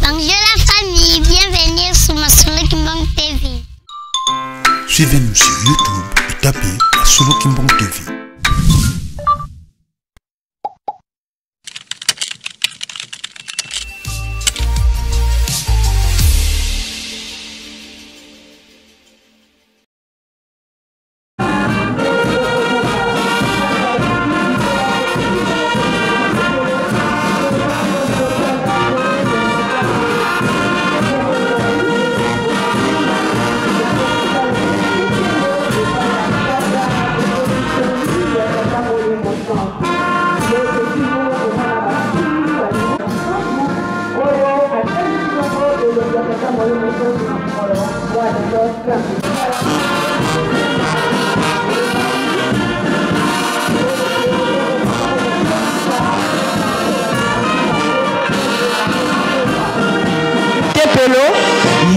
Bonjour la famille, bienvenue sur Masolo Kimbang TV. Suivez-nous sur YouTube et tapez Masolo Kimbang TV.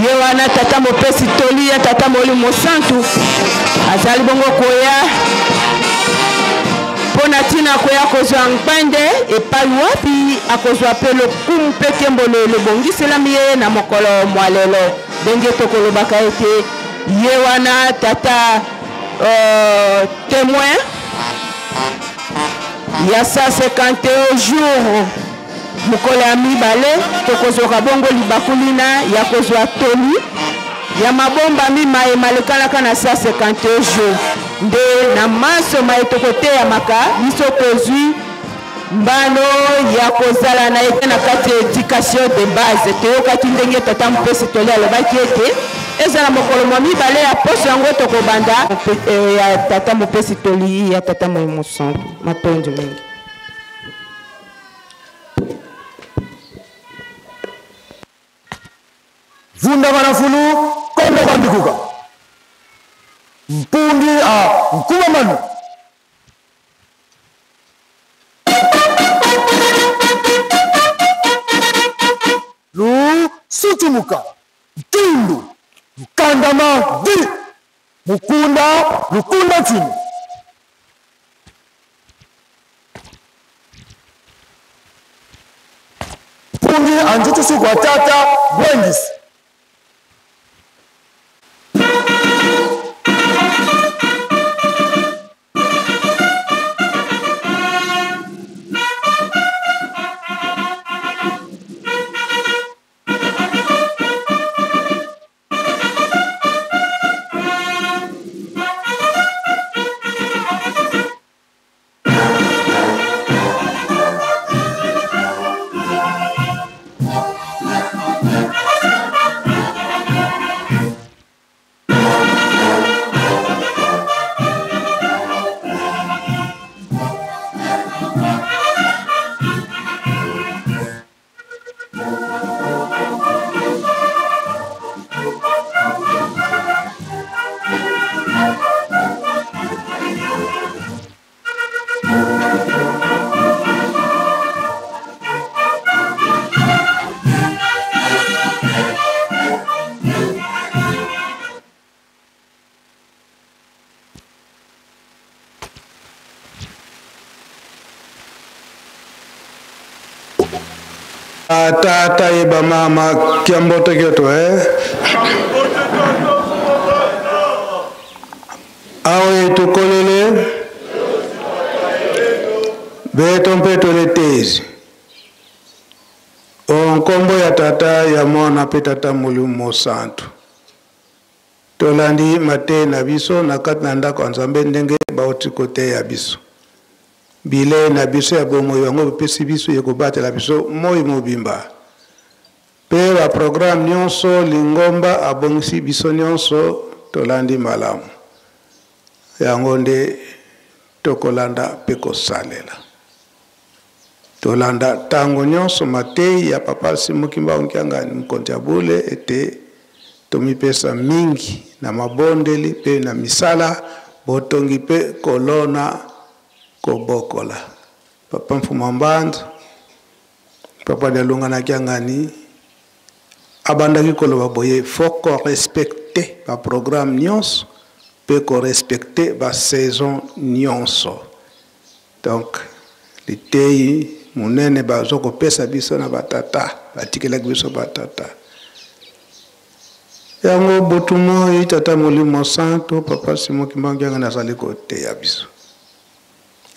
Yewana tata mopesi toli ya tata molimo santu azali bongo koya pona tina koya kozwa ngpande epai wapi akozwa pe lokumu pe kembolo lebongiselami ye na mokolo mwalelo ndenge tokolobaka ete yewana tata témoin ya 151 jours mukole ya mibale tokozwaka bongo libakulina ya kozwa toli ya mabomba mimaye malekalaka na 151 jours nde na maso maye tokoteyamaka biso tozwi mbano ya kozala na ete na kati ya éducation de base toyokaki ndenge tata mopesi toli alobaki ete ezala mokolo mwa mibale ya poso yango tokobanda ya tata mopesi toli ya tata molimo santu matondo mingi. Vunda Manafulu, Konda Bandikuka. Mpundi Mkuma Manu. Lu Sutumuka. Tindu. Mkandama Di. Lukunda Chini. Mpundi Anjutu Suku Atata Bwengis. Tata iba mama kiambote kyoto awe tukolele beto mpeto letezi onkombo ya tata ya mona pe tata molimo santu tolandi mate na biso na kati na ndako nzambe ndenge bauti kote ya biso bile na biso ya bomo yango pesi biso yekobatela biso moi mobimba pe ba programme nyonso lingomba abongisi biso nyonso tolandi malamu yango nde tokolanda pe kosalela tolanda tango nyonso matei ya papa Simukimba onkiangani mkonti ya bule ete tomipesa mingi na mabondeli pe na misala botongi pe kolona kobokola papa Mfuma Mbandu papa Dalunga na kiangani abandaki koloba boye foko respecter ba programme nyonso pe ko respecter ba saison nyonso donc litei munene bazoko pesa biso na batata batikela biso batata yango botumo itata molimo santo papa Simon Kimbangu nazali koteya biso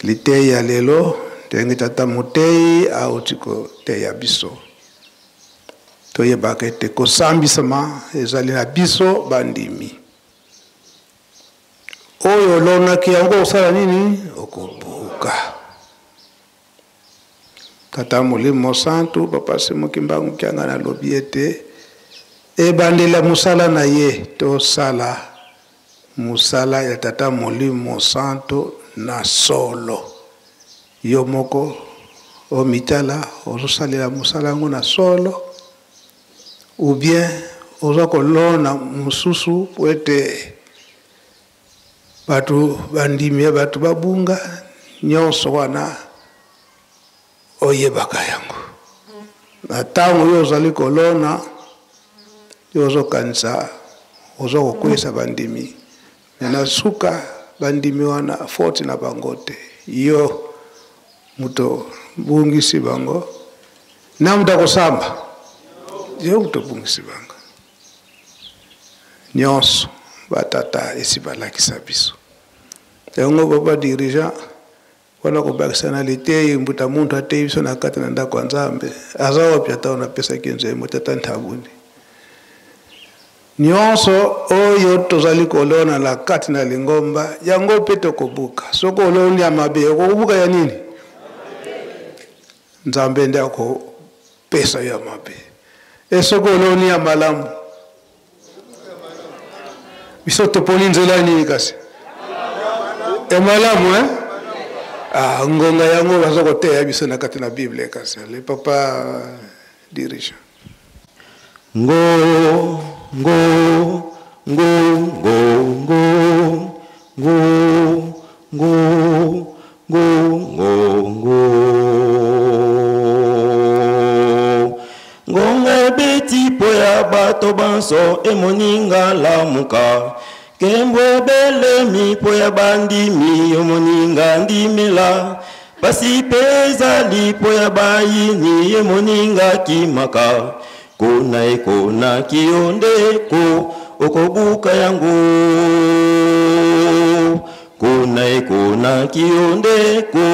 liteya lelo ndenge tata motei auti koteya biso toyebaka ete kosambisama ezali na biso bandimi oyo olonaki yango osala nini okobuka tata molimo santo papa Simon Kimbangu nalobi ete ebandela musala na ye tosala musala ya tata molimo santo na solo yo moko omitala ozosalela musala yango na solo ou bien oza kolona mususu po ete batu bandimi ya batu babunga nyonso wana oyebaka yango na ntango yo ozali kolona yo ozokanisa ozokokwesa bandimi na suka bandimi wana foti na bango te yo muto bungisi bango na muta kosamba yo muto bungisi bango nyonso batata esi balakisa biso yango baba dirigeant wana kobakisa na liteyi mbuta muntu ateyi biso na kati na ndako ya Nzambe aza wapi ata unapesaki nzembo tata ntabuni nyonso oyo tozali kolona na kati na lingomba yango pe tokobuka soko oloni ya mabe okobuka ya nini Nzambe nde akopesa ya mabe esoko oloni ya malamu biso toponi nzela nini kasi ya malamu ngonga yango bazokoteya biso na kati na Bible kasi le papa dirige ngo ngo ngo ngo ngo ngo ngo ngo ngo ngo ngonga beti po ya bato banso emoninga lamuka kembwe bele mi po ya bandimi emoninga ndimela pasi pezali po ya bayini emoninga kimaka kona kionde ko okobuka yango kona kionde ko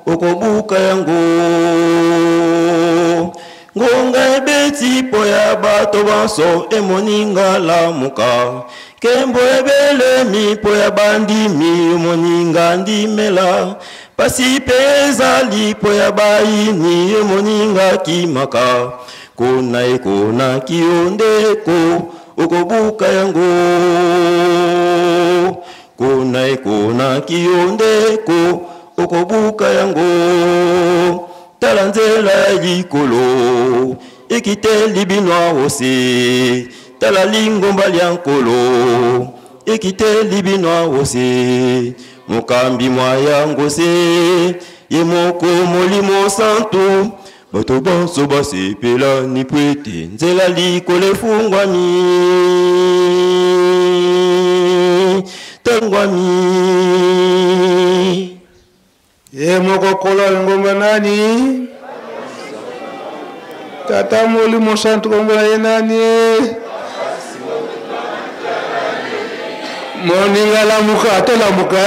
okobuka yango ngonga ebeti po ya bato banso emoninga lamuka kembo ebele mi po ya bandimi emoninga ndimela pasi pezali po ya bayini emoninga kimaka kona kionde ko okobuka yango kona kionde ko okobuka yango tala nzela likolo ekite libinwa ose tala lingomba lya nkolo ekite libinwa ose mokambi mwa yango se ye moko molimo santo bato banso basepela ni pwete nzela likolo efungwami tangwami ye moko kola ngomba nani tata molimo santo ngomba ye nani moninga lamuka atolamuka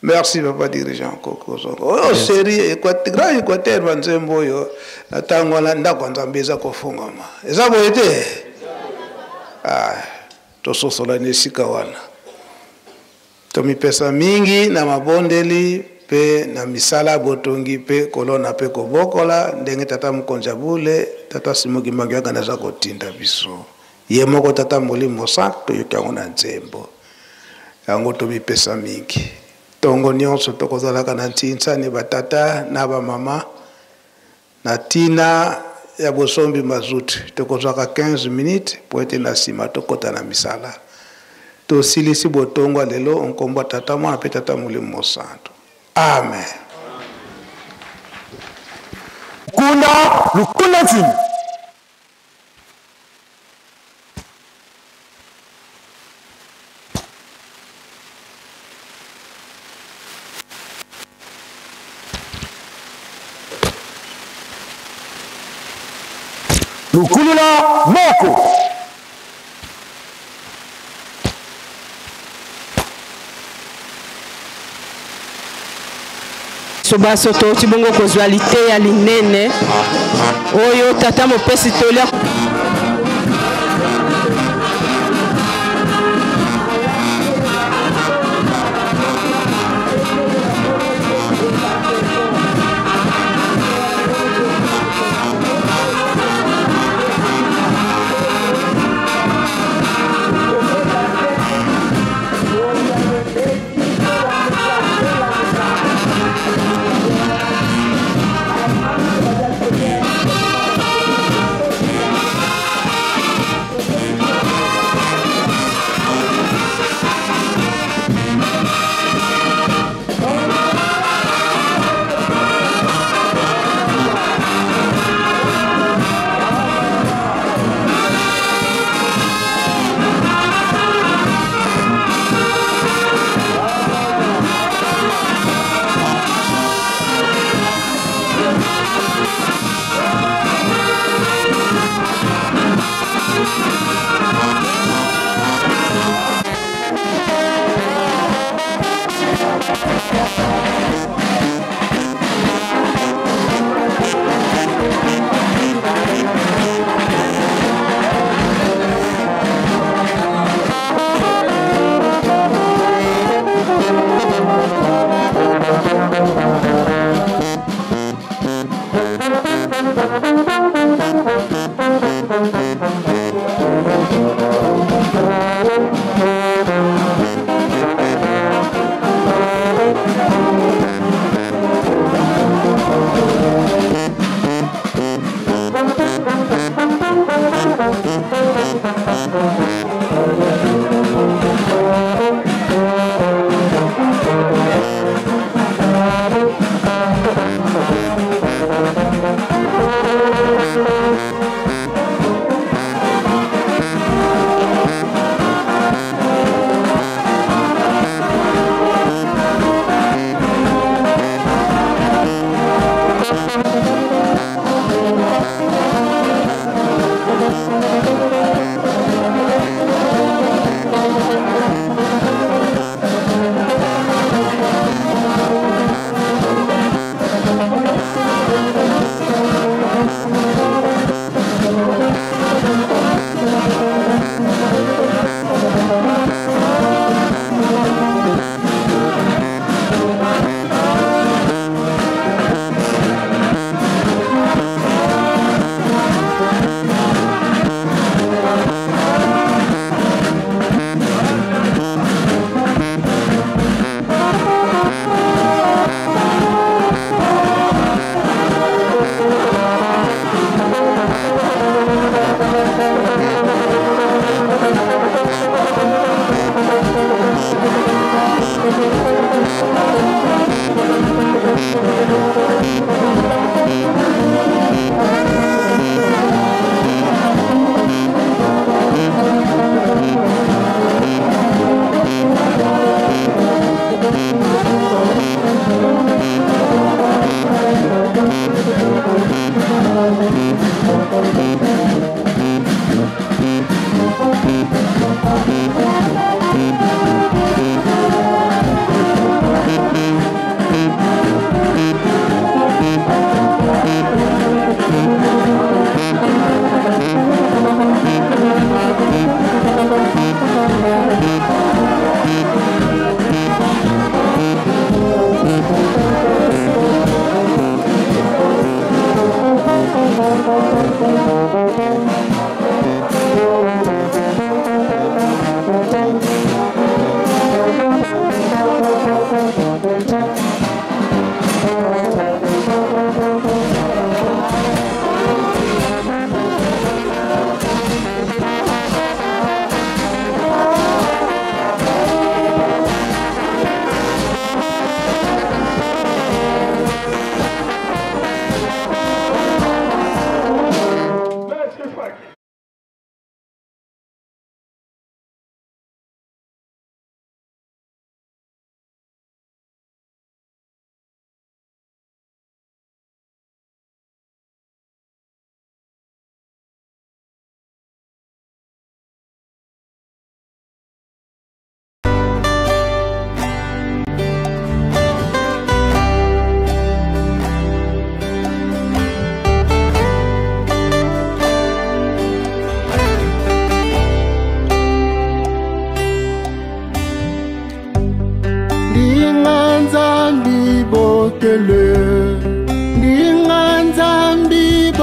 merci papa dirigeant Kokozongo oyo série grand Équateur banzembo oyo na ntango wana ndako ya Nzambe eza kofungama eza boye te tososola na esika wana tomipesa mingi na mabondeli pe na misala botongi pe kolona pe kobokola ndenge tata Mokonzi Bule tata Simon Kimbangu aza kotinda biso ye moko tata molimo santo yoki yango na nzembo yango tomipesa mingi tongo nyonso tokozalaka na ntinsani batata na bamama na tina ya bosombi mazuti tokozwaka 15 minutes po ete na nsima tokota na misala tosilisi botongo lelo onkombo tata mwana pe tata molimo santo amen kuna lukuna tini Lukulula moko. Sobaso to tibongo kozwalite ya linene oyo tata mopesi tolia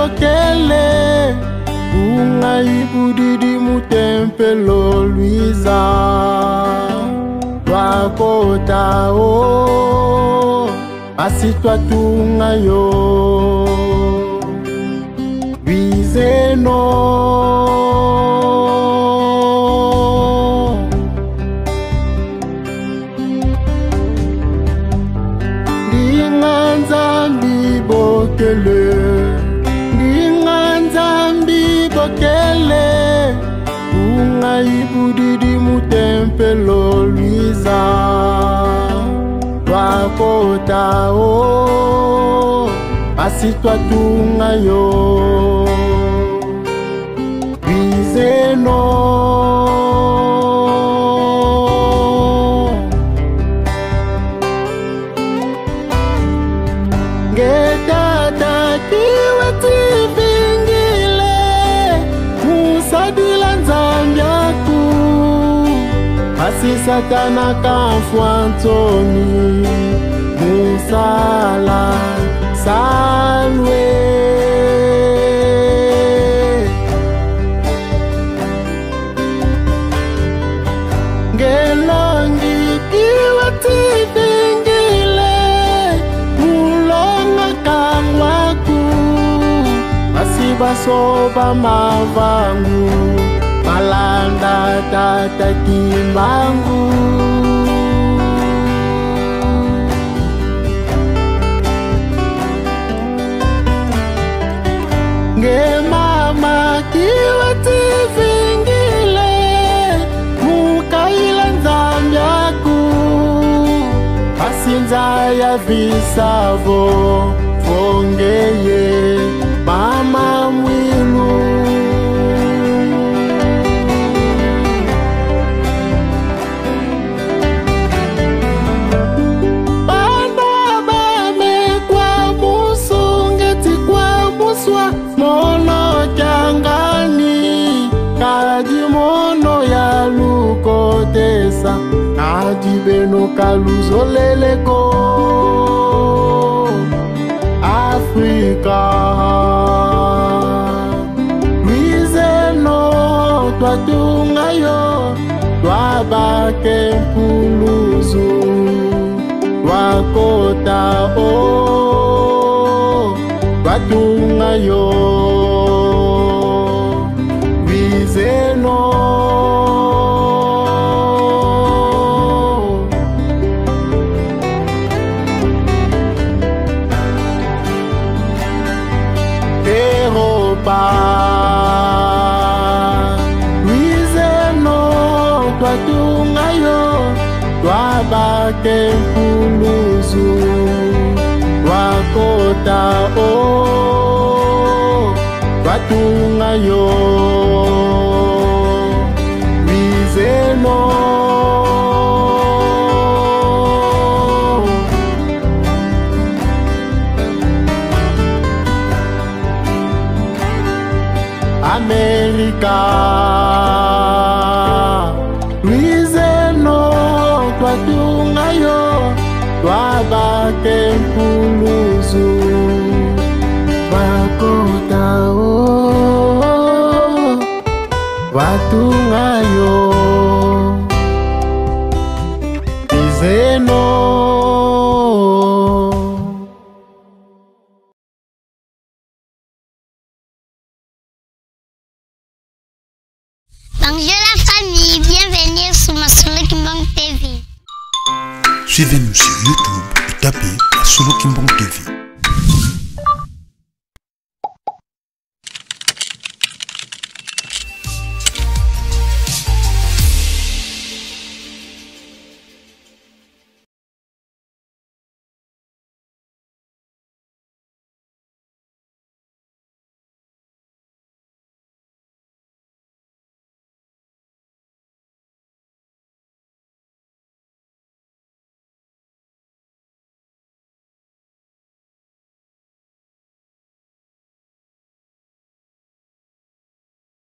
bokele ungai budidi mutempelo Luisa wakota o asitwa tunga yo bizeno Ndinganzambi bokele ungai budidi mutempelo Luisa wakota o asitwa tunga yo bizeno Gedada kiweti bingile musadila nzambiaku asi satana kamfuantoni musala salwe Gelongi kiweti bingile mulonga kangwaku asibasoba mavangu malanda tata kimbangu nge mama kiweti vingile mukaila nzambiaku asinza ya visavo vongeye mama mwilu banda bame kwa musungeti kwa muswa mono jangani kaji mono ya lukotesa kaji beno kaluzoleleko Africa Luizeno twatunga yo twabake mpuluzu twakota o twatunga yo Luizeno Luizeno twatunga yo twabake mpuluzu twakota o twatunga yo Luizeno America Luizeno twatunga yo twabake mpuluzu bakota o watunga yo Luizeno Bonjour la famille, bienvenue sur Masolo Kimbang TV. Suivez-nous sur YouTube et tapez Masolo Kimbang TV.